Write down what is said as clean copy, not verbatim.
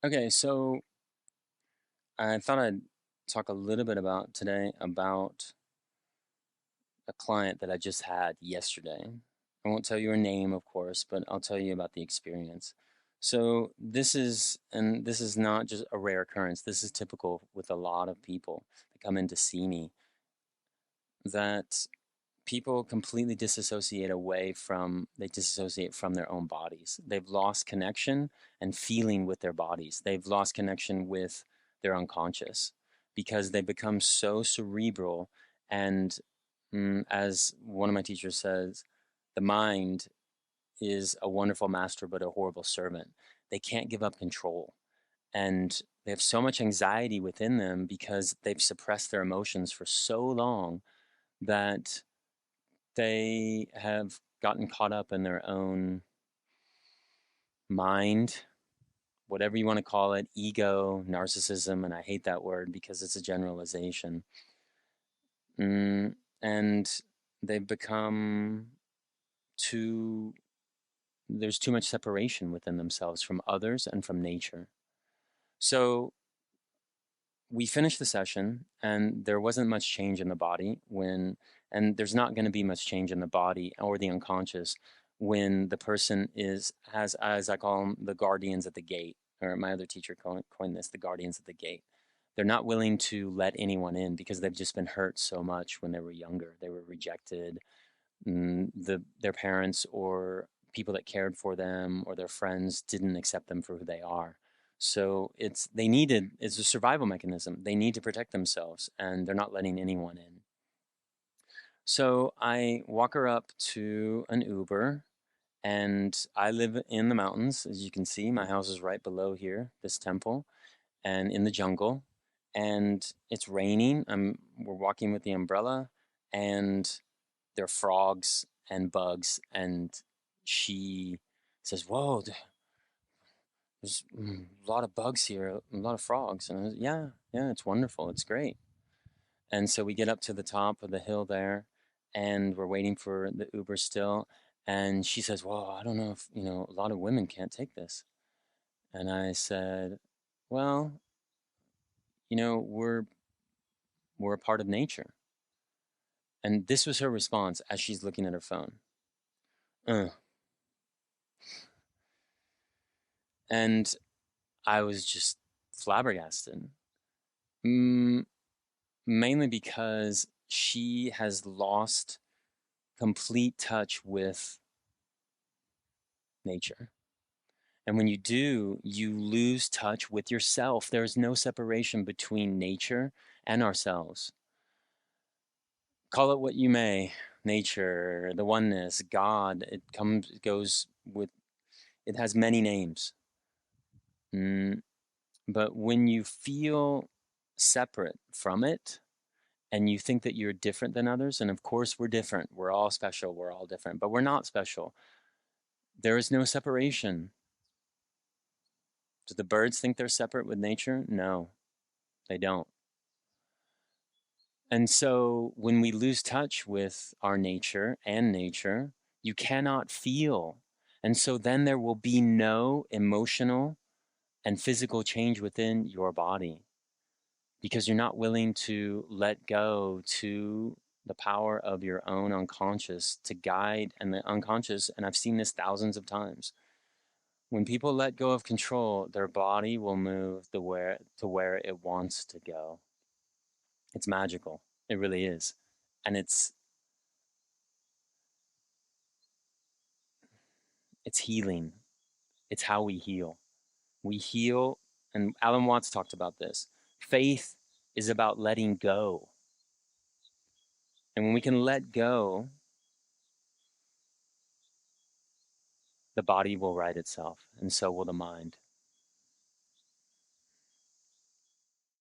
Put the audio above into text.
Okay, so I thought I'd talk a little bit about today about a client that I just had yesterday. I won't tell you her name, of course, but I'll tell you about the experience. So this is not just a rare occurrence. This is typical with a lot of people that come in to see me, that people completely they disassociate from their own bodies. They've lost connection and feeling with their bodies. They've lost connection with their unconscious because they become so cerebral. And as one of my teachers says, the mind is a wonderful master but a horrible servant. They can't give up control. And they have so much anxiety within them because they've suppressed their emotions for so long that they have gotten caught up in their own mind, whatever you want to call it, ego, narcissism, and I hate that word because it's a generalization. And they've become too, there's too much separation within themselves from others and from nature. So we finished the session and there wasn't much change in the body and there's not going to be much change in the body or the unconscious when the person has, as I call them, the guardians at the gate, or my other teacher coined this, the guardians at the gate. They're not willing to let anyone in because they've just been hurt so much when they were younger. They were rejected. Their parents or people that cared for them or their friends didn't accept them for who they are. So it's a survival mechanism. They need to protect themselves and they're not letting anyone in. So I walk her up to an Uber and I live in the mountains. As you can see, my house is right below here, this temple, and in the jungle. And it's raining. We're walking with the umbrella and there are frogs and bugs. And she says, "Whoa, there's a lot of bugs here, a lot of frogs." And I was, yeah, yeah, it's wonderful. It's great. And so we get up to the top of the hill there and we're waiting for the Uber still. And she says, "Well, I don't know if, a lot of women can't take this." And I said, "Well, you know, we're a part of nature." And this was her response as she's looking at her phone. "Uh." And I was just flabbergasted. Mm, Mainly because she has lost complete touch with nature. And when you do, you lose touch with yourself. There is no separation between nature and ourselves. Call it what you may, nature, the oneness, God, it goes with, it has many names. Mm, but when you feel separate from it, and you think that you're different than others, and of course we're different, we're all special, we're all different, but we're not special. There is no separation. Do the birds think they're separate with nature? No, they don't. And so when we lose touch with our nature and nature, you cannot feel. And so then there will be no emotional and physical change within your body because you're not willing to let go to the power of your own unconscious to guide and the unconscious. And I've seen this thousands of times. When people let go of control, their body will move to where it wants to go. It's magical. It really is. And it's healing. It's how we heal. We heal, and Alan Watts talked about this. Faith is about letting go. And when we can let go, the body will right itself, and so will the mind.